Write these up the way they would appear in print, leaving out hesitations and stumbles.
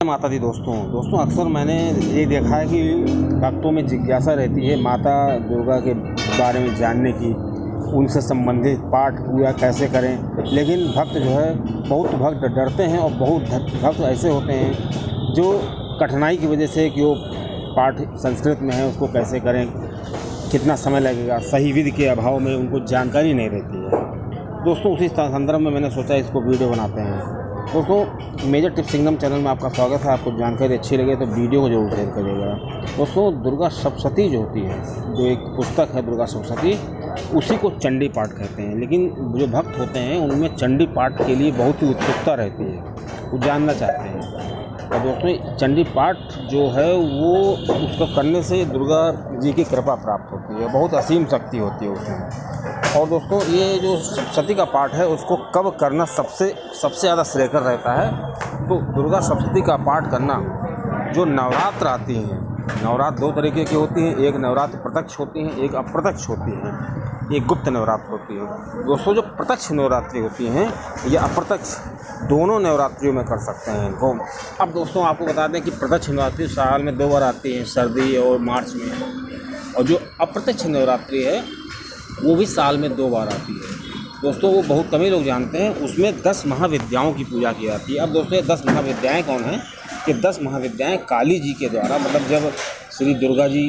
माता दी दोस्तों अक्सर मैंने ये देखा है कि भक्तों में जिज्ञासा रहती है माता दुर्गा के बारे में जानने की, उनसे संबंधित पाठ पूजा कैसे करें। लेकिन भक्त जो है बहुत भक्त डरते हैं और बहुत भक्त ऐसे होते हैं जो कठिनाई की वजह से कि वो पाठ संस्कृत में है उसको कैसे करें, कितना समय लगेगा, सही विधि के अभाव में उनको जानकारी नहीं रहती है। दोस्तों उसी संदर्भ में मैंने सोचा इसको वीडियो बनाते हैं। दोस्तों मेजर टिप्स सिंगम चैनल में आपका स्वागत है। आपको जानकारी अच्छी लगे तो वीडियो को जरूर शेयर करिएगा। दोस्तों दुर्गा सप्तशती जो होती है, जो एक पुस्तक है दुर्गा सप्तशती, उसी को चंडी पाठ कहते हैं। लेकिन जो भक्त होते हैं उनमें चंडी पाठ के लिए बहुत ही उत्सुकता रहती है, वो जानना चाहते हैं। और दोस्तों चंडी पाठ जो है वो उसको करने से दुर्गा जी की कृपा प्राप्त होती है, बहुत असीम शक्ति होती है उसमें। और दोस्तों ये जो सप्तशती का पाठ है उसको कब करना सबसे ज़्यादा श्रेयकर रहता है, तो दुर्गा सप्तशती का पाठ करना जो नवरात्र आती हैं। नवरात्र दो तरीके की होती हैं, एक नवरात्र प्रत्यक्ष होती हैं, एक अप्रत्यक्ष होती हैं, एक गुप्त नवरात्र होती है। दोस्तों जो प्रत्यक्ष नवरात्रि होती हैं या अप्रत्यक्ष, दोनों नवरात्रियों में कर सकते हैं इनको। अब दोस्तों आपको बता दें कि प्रत्यक्ष नवरात्रि साल में 2 बार आती है, सर्दी और मार्च में, और जो अप्रत्यक्ष नवरात्रि है वो भी साल में 2 बार आती है। दोस्तों वो बहुत कम ही लोग जानते हैं, उसमें 10 महाविद्याओं की पूजा की जाती है। अब दोस्तों ये 10 महाविद्याएँ कौन हैं? कि 10 महाविद्याएँ काली जी के द्वारा, मतलब जब श्री दुर्गा जी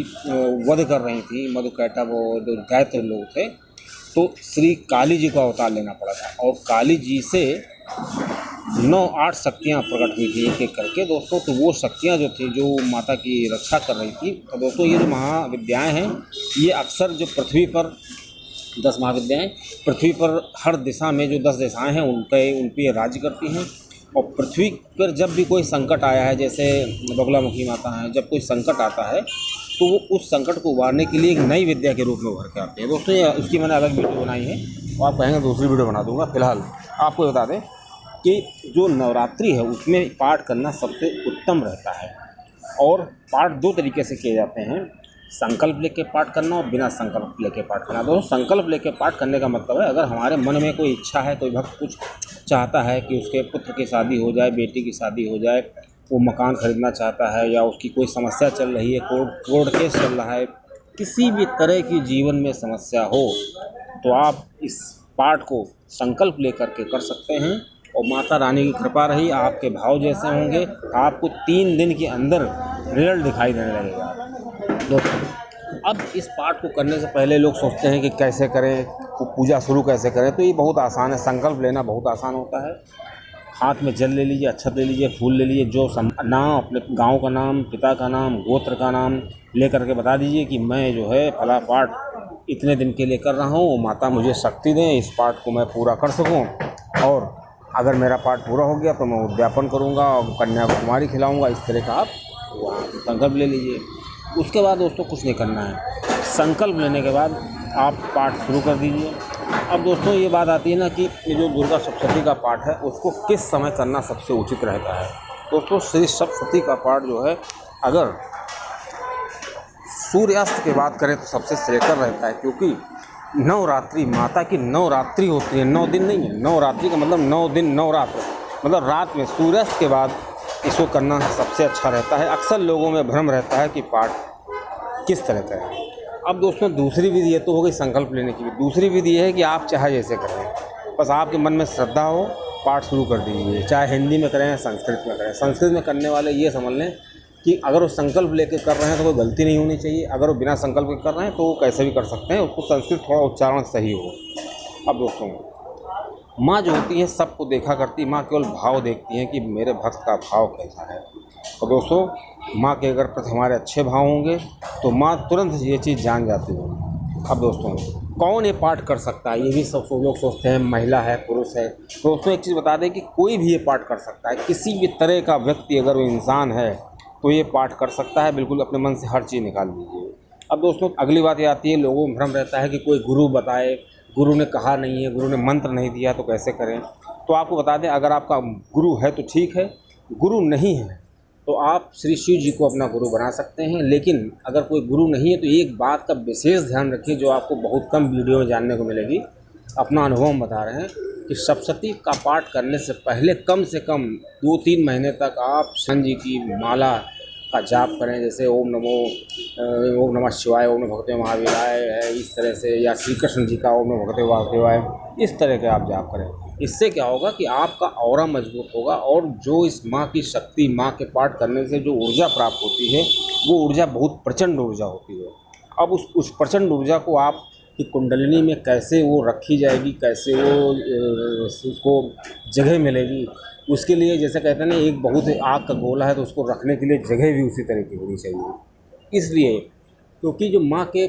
वध कर रही थी मधुकैटभ और जो दैत्य लोग थे, तो श्री काली जी का अवतार लेना पड़ा था और काली जी से 8 शक्तियाँ प्रकट हुई थी एक एक करके। दोस्तों तो वो शक्तियाँ जो थी जो माता की रक्षा कर रही थी। तो दोस्तों ये जो महाविद्याएँ हैं ये अक्सर जो पृथ्वी पर 10 महाविद्याएँ पृथ्वी पर हर दिशा में जो 10 दिशाएँ हैं उन पर राज्य करती हैं। और पृथ्वी पर जब भी कोई संकट आया है, जैसे बगलामुखी माता है, जब कोई संकट आता है तो वो उस संकट को उबारने के लिए एक नई विद्या के रूप में उभर के आते हैं। दोस्तों ये उसकी मैंने अलग वीडियो बनाई है और आप कहेंगे दूसरी वीडियो बना दूंगा। फिलहाल आपको बता दें कि जो नवरात्रि है उसमें पाठ करना सबसे उत्तम रहता है। और पाठ 2 तरीके से किए जाते हैं, संकल्प लेके पाठ करना और बिना संकल्प लेके पाठ करना। दोस्तों संकल्प लेके पाठ करने का मतलब है अगर हमारे मन में कोई इच्छा है, कोई भक्त कुछ चाहता है कि उसके पुत्र की शादी हो जाए, बेटी की शादी हो जाए, वो मकान खरीदना चाहता है, या उसकी कोई समस्या चल रही है, कोर्ट केस चल रहा है, किसी भी तरह की जीवन में समस्या हो, तो आप इस पाठ को संकल्प लेकर के कर सकते हैं। और माता रानी की कृपा रही, आपके भाव जैसे होंगे आपको 3 दिन के अंदर रिजल्ट दिखाई देने लगेगा। दोस्तों अब इस पाठ को करने से पहले लोग सोचते हैं कि कैसे करें, वो पूजा शुरू कैसे करें। तो ये बहुत आसान है, संकल्प लेना बहुत आसान होता है। हाथ में जल ले लीजिए, अक्षत ले लीजिए, फूल ले लीजिए, जो नाम, अपने गांव का नाम, पिता का नाम, गोत्र का नाम ले करके बता दीजिए कि मैं जो है फला पाठ इतने दिन के लिए कर रहा हूँ, माता मुझे शक्ति दें इस पाठ को मैं पूरा कर सकूँ, और अगर मेरा पाठ पूरा हो गया तो मैं उद्यापन करूँगा और कन्याकुमारी खिलाऊँगा। इस तरह का आप संकल्प ले लीजिए। उसके बाद दोस्तों कुछ नहीं करना है, संकल्प लेने के बाद आप पाठ शुरू कर दीजिए। अब दोस्तों ये बात आती है ना कि ये जो दुर्गा सप्तशती का पाठ है उसको किस समय करना सबसे उचित रहता है। दोस्तों श्री सप्तशती का पाठ जो है अगर सूर्यास्त के बाद करें तो सबसे श्रेयकर रहता है, क्योंकि नवरात्रि माता की नवरात्रि होती है, 9 दिन नहीं है। नवरात्रि का मतलब 9 दिन, नवरात्र मतलब रात में सूर्यास्त के बाद इसको करना सबसे अच्छा रहता है। अक्सर लोगों में भ्रम रहता है कि पाठ किस तरह का है। अब दोस्तों दूसरी विधि ये तो हो गई संकल्प लेने की। दूसरी विधि ये है कि आप चाहे जैसे करें, बस आपके मन में श्रद्धा हो, पाठ शुरू कर दीजिए। चाहे हिंदी में करें, संस्कृत में करें। संस्कृत में करने वाले ये समझ लें कि अगर वो संकल्प लेकर कर रहे हैं तो कोई गलती नहीं होनी चाहिए। अगर वो बिना संकल्प के कर रहे हैं तो वो कैसे भी कर सकते हैं, उसको संस्कृत थोड़ा उच्चारण सही हो। अब दोस्तों माँ जो होती है सबको देखा करती, माँ केवल भाव देखती हैं कि मेरे भक्त का भाव कैसा है। और दोस्तों माँ के अगर प्रति हमारे अच्छे भाव होंगे तो माँ तुरंत ये चीज़ जान जाती है। अब दोस्तों कौन ये पाठ कर सकता है, ये भी सब लोग सोचते हैं महिला है, पुरुष है। दोस्तों एक चीज़ बता दें कि कोई भी ये पाठ कर सकता है। किसी भी तरह का व्यक्ति अगर वो इंसान है तो ये पाठ कर सकता है। बिल्कुल अपने मन से हर चीज़ निकाल दीजिए। अब दोस्तों अगली बात ये आती है, लोगों में भ्रम रहता है कि कोई गुरु बताए, गुरु ने कहा नहीं है, गुरु ने मंत्र नहीं दिया तो कैसे करें। तो आपको बता दें अगर आपका गुरु है तो ठीक है, गुरु नहीं है तो आप श्री शिव जी को अपना गुरु बना सकते हैं। लेकिन अगर कोई गुरु नहीं है तो एक बात का विशेष ध्यान रखिए जो आपको बहुत कम वीडियो में जानने को मिलेगी, अपना अनुभव हम बता रहे हैं। कि सप्तशती का पाठ करने से पहले कम से कम 2-3 महीने तक आप शनि जी की माला का जाप करें। जैसे ओम नमः शिवाय, ओम नमो भगवते महावीराय है, इस तरह से, या श्री कृष्ण जी का ओम नमो भगवते वासुदेवाय, इस तरह के आप जाप करें। इससे क्या होगा कि आपका ऑरा मजबूत होगा और जो इस माँ की शक्ति, माँ के पाठ करने से जो ऊर्जा प्राप्त होती है वो ऊर्जा बहुत प्रचंड ऊर्जा होती है। अब उस प्रचंड ऊर्जा को आप की कुंडलिनी में कैसे वो रखी जाएगी, कैसे वो उसको जगह मिलेगी, उसके लिए जैसे कहते हैं ना, एक बहुत आग का गोला है तो उसको रखने के लिए जगह भी उसी तरह की होनी चाहिए। इसलिए क्योंकि जो माँ के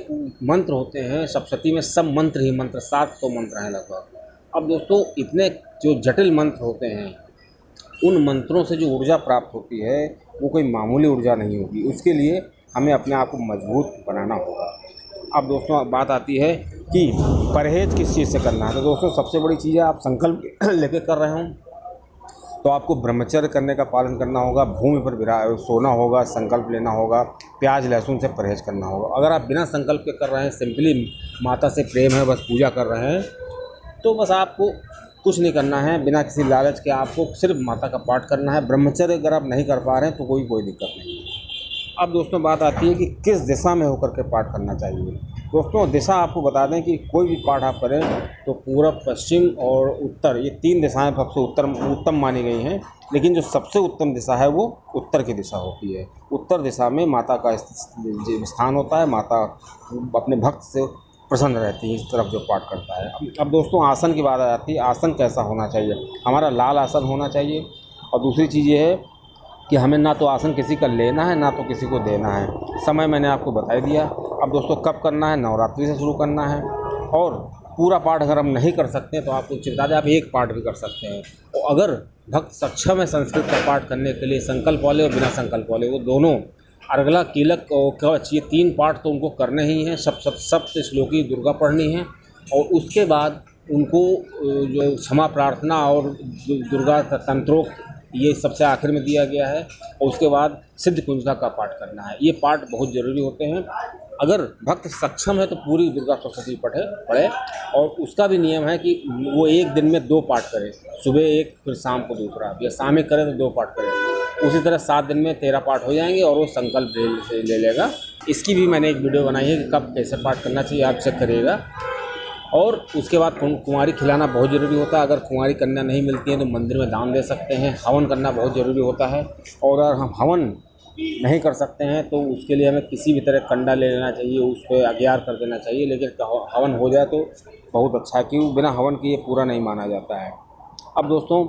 मंत्र होते हैं सप्तशती में, सब मंत्र ही मंत्र, 700 मंत्र हैं लगभग। अब दोस्तों इतने जो जटिल मंत्र होते हैं, उन मंत्रों से जो ऊर्जा प्राप्त होती है वो कोई मामूली ऊर्जा नहीं होगी। उसके लिए हमें अपने आप को मजबूत बनाना होगा। अब दोस्तों बात आती है कि परहेज़ किस चीज़ से करना है। तो दोस्तों सबसे बड़ी चीज़ है, आप संकल्प लेके कर रहे हों तो आपको ब्रह्मचर्य करने का पालन करना होगा, भूमि पर सोना होगा, संकल्प लेना होगा, प्याज लहसुन से परहेज करना होगा। अगर आप बिना संकल्प के कर रहे हैं, सिंपली माता से प्रेम है, बस पूजा कर रहे हैं, तो बस आपको कुछ नहीं करना है, बिना किसी लालच के आपको सिर्फ माता का पाठ करना है। ब्रह्मचर्य अगर आप नहीं कर पा रहे हैं तो कोई दिक्कत नहीं है। अब दोस्तों बात आती है कि किस दिशा में होकर के पाठ करना चाहिए। दोस्तों दिशा आपको बता दें कि कोई भी पाठ आप करें तो पूरब, पश्चिम और उत्तर, ये 3 दिशाएं सबसे उत्तम मानी गई हैं। लेकिन जो सबसे उत्तम दिशा है वो उत्तर की दिशा होती है। उत्तर दिशा में माता का स्थान होता है, माता अपने भक्त से प्रसन्न रहती है इस तरफ जो पाठ करता है। अब दोस्तों आसन की बात आ जाती है। आसन कैसा होना चाहिए? हमारा लाल आसन होना चाहिए। और दूसरी चीज़ ये है कि हमें ना तो आसन किसी का लेना है, ना तो किसी को देना है। समय मैंने आपको बता दिया। अब दोस्तों कब करना है? नवरात्रि से शुरू करना है। और पूरा पाठ अगर हम नहीं कर सकते हैं तो आपको बता दें, आप एक पाठ भी कर सकते हैं। और अगर भक्त सक्षम है संस्कृत का पाठ करने के लिए, संकल्प वाले और बिना संकल्प वाले, वो दोनों, अर्गला, कीलक और कवच, ये 3 पाठ तो उनको करने ही हैं। सप्त श्लोकी दुर्गा पढ़नी है। और उसके बाद उनको जो क्षमा प्रार्थना और दुर्गा तंत्रोक्त, ये सबसे आखिर में दिया गया है। और उसके बाद सिद्ध कुंजिका का पाठ करना है। ये पाठ बहुत ज़रूरी होते हैं। अगर भक्त सक्षम है तो पूरी दुर्गा सप्तशती पढ़े। और उसका भी नियम है कि वो एक दिन में 2 पाठ करे, सुबह एक फिर शाम को दूसरा, या सामयिक करे तो 2 पाठ करे। उसी तरह 7 दिन में 13 पाठ हो जाएंगे और वो संकल्प ले लेगा। इसकी भी मैंने एक वीडियो बनाई है कि कब कैसे पाठ करना चाहिए, आप चेक करिएगा। और उसके बाद कुंवारी खिलाना बहुत ज़रूरी होता है। अगर कुंवारी कन्या नहीं मिलती है तो मंदिर में दान दे सकते हैं। हवन करना बहुत ज़रूरी होता है। और अगर हम हवन नहीं कर सकते हैं तो उसके लिए हमें किसी भी तरह कंडा ले लेना चाहिए, उस पर अग्यार कर देना चाहिए। लेकिन हवन हो जाए तो बहुत अच्छा है, क्योंकि बिना हवन के ये पूरा नहीं माना जाता है। अब दोस्तों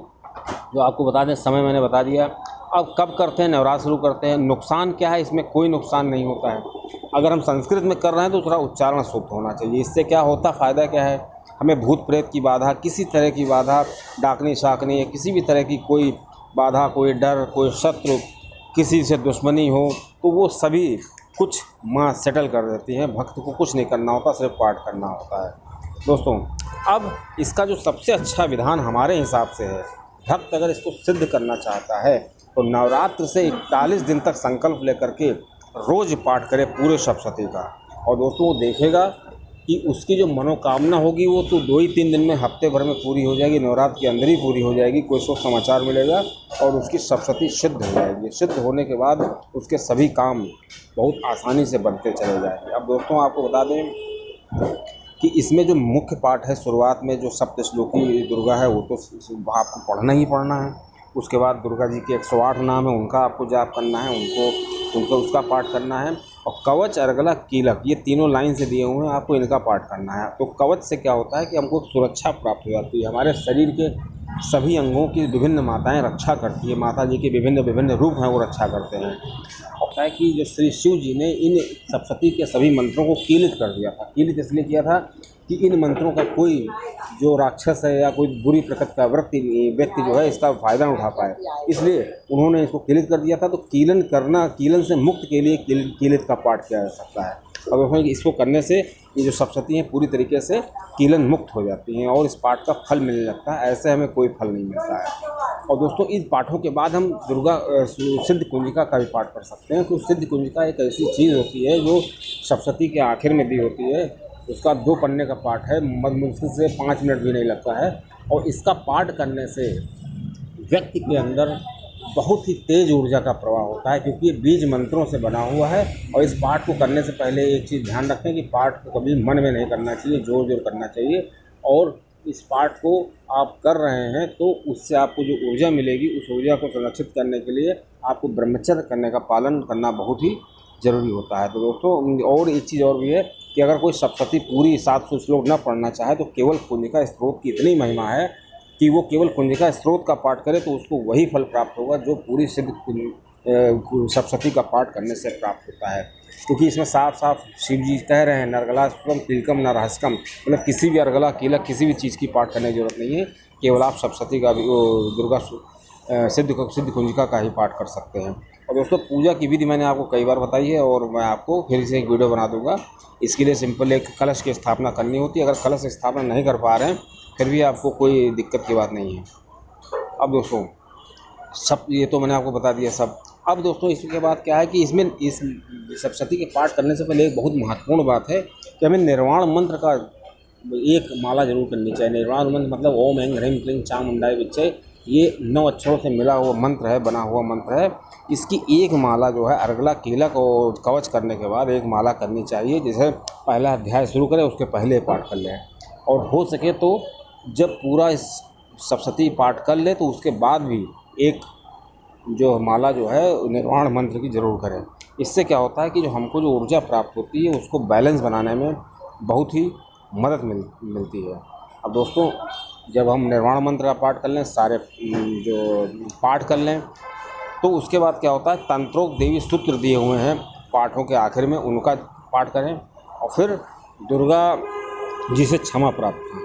जो आपको बता दें, समय मैंने बता दिया। अब कब करते हैं? नवरात्र शुरू करते हैं। नुकसान क्या है? इसमें कोई नुकसान नहीं होता है। अगर हम संस्कृत में कर रहे हैं तो थोड़ा उच्चारण शुद्ध होना चाहिए। इससे क्या होता, फ़ायदा क्या है? हमें भूत प्रेत की बाधा, किसी तरह की बाधा, डाकनी शाकनी या किसी भी तरह की कोई बाधा, कोई डर, कोई शत्रु, किसी से दुश्मनी हो तो वो सभी कुछ माँ सेटल कर देती हैं। भक्त को कुछ नहीं करना होता, सिर्फ पाठ करना होता है। दोस्तों अब इसका जो सबसे अच्छा विधान हमारे हिसाब से है, भक्त अगर इसको सिद्ध करना चाहता है तो नवरात्र से 41 दिन तक संकल्प लेकर के रोज़ पाठ करे पूरे सप्तशती का। और दोस्तों वो देखेगा कि उसकी जो मनोकामना होगी वो तो 2 ही 3 दिन में, हफ्ते भर में पूरी हो जाएगी, नवरात्र के अंदर ही पूरी हो जाएगी। कोई शुभ समाचार मिलेगा और उसकी सप्तशती सिद्ध हो जाएगी। सिद्ध होने के बाद उसके सभी काम बहुत आसानी से बनते चले जाएंगे। अब दोस्तों आपको बता दें कि इसमें जो मुख्य पाठ है, शुरुआत में जो सप्तश्लोकी दुर्गा है वो तो आपको पढ़ना ही पढ़ना है। उसके बाद दुर्गा जी के 108 नाम है, उनका आपको जाप करना है, उनको उसका पाठ करना है। और कवच, अर्गला, कीलक, ये तीनों लाइन से दिए हुए हैं, आपको इनका पाठ करना है। तो कवच से क्या होता है कि हमको सुरक्षा प्राप्त हो जाती है। हमारे शरीर के सभी अंगों की विभिन्न माताएं रक्षा करती है। माता जी के विभिन्न रूप हैं, वो रक्षा करते हैं। होता है कि जो श्री शिव जी ने इन सप्तशती के सभी मंत्रों को कीलित कर दिया था। कीलित इसलिए किया था कि इन मंत्रों का कोई जो राक्षस है या कोई बुरी प्रकृति का व्यक्ति जो है इसका फ़ायदा उठा पाए, इसलिए उन्होंने इसको कीलित कर दिया था। तो कीलन से मुक्त के लिए कीलित का पाठ किया जा सकता है। और इसको करने से ये जो सप्तशती हैं पूरी तरीके से कीलन मुक्त हो जाती हैं और इस पाठ का फल मिलने लगता है। ऐसे हमें कोई फल नहीं मिलता है। और दोस्तों इन पाठों के बाद हम दुर्गा सिद्ध कुंजिका का भी पाठ कर सकते हैं। तो सिद्ध कुंजिका एक ऐसी चीज़ होती है जो सप्तशती के आखिर में दी होती है। उसका 2 पन्ने का पाठ है, मुश्किल से 5 मिनट भी नहीं लगता है। और इसका पाठ करने से व्यक्ति के अंदर बहुत ही तेज ऊर्जा का प्रवाह होता है, क्योंकि ये बीज मंत्रों से बना हुआ है। और इस पाठ को करने से पहले एक चीज़ ध्यान रखें कि पाठ को कभी मन में नहीं करना चाहिए, जोर जोर करना चाहिए। और इस पाठ को आप कर रहे हैं तो उससे आपको जो ऊर्जा मिलेगी, उस ऊर्जा को संरक्षित करने के लिए आपको ब्रह्मचर्य करने का पालन करना बहुत ही ज़रूरी होता है। तो दोस्तों, और एक चीज़ और भी है कि अगर कोई सप्तशती पूरी 700 श्लोक न पढ़ना चाहे तो केवल कुंजिका स्त्रोत की इतनी महिमा है कि वो केवल कुंजिका स्त्रोत का पाठ करे तो उसको वही फल प्राप्त होगा जो पूरी सिद्ध सप्तशती का पाठ करने से प्राप्त होता है। क्योंकि इसमें साफ साफ शिव जी कह रहे हैं, नरगला सुतम तिलकम न रहस्कम, मतलब किसी भी अर्गला कीलक किसी भी चीज़ की पाठ करने की जरूरत नहीं है, केवल आप सप्तशती का भी दुर्गा सिद्ध कुंजिका का ही पाठ कर सकते हैं। और दोस्तों, पूजा की विधि मैंने आपको कई बार बताई है और मैं आपको फिर से एक वीडियो बना दूंगा। इसके लिए सिंपल एक कलश की स्थापना करनी होती है। अगर कलश स्थापना नहीं कर पा रहे हैं फिर भी आपको कोई दिक्कत की बात नहीं है। अब दोस्तों, सब ये तो मैंने आपको बता दिया सब। अब दोस्तों, इसके बाद क्या है कि इसमें इस सप्तशती के पाठ करने से पहले एक बहुत महत्वपूर्ण बात है कि हमें निर्वाण मंत्र का एक माला जरूर करनी चाहिए। निर्वाण मंत्र मतलब ओम ऐं ह्रीं क्लीं चामुंडाय विच्चे, ये 9 अक्षरों से मिला हुआ मंत्र है, बना हुआ मंत्र है। इसकी एक माला जो है अर्गला कीलक और कवच करने के बाद एक माला करनी चाहिए। जैसे पहला अध्याय शुरू करें उसके पहले पाठ कर लें, और हो सके तो जब पूरा इस सप्तशती पाठ कर ले तो उसके बाद भी एक जो माला जो है निर्वाण मंत्र की ज़रूर करें। इससे क्या होता है कि जो हमको जो ऊर्जा प्राप्त होती है उसको बैलेंस बनाने में बहुत ही मदद मिलती है। अब दोस्तों, जब हम निर्वाण मंत्र का पाठ कर लें, सारे जो पाठ कर लें, तो उसके बाद क्या होता है, तंत्रोक्त देवी सूत्र दिए हुए हैं पाठों के आखिर में, उनका पाठ करें और फिर दुर्गा जी से क्षमा प्राप्त करें।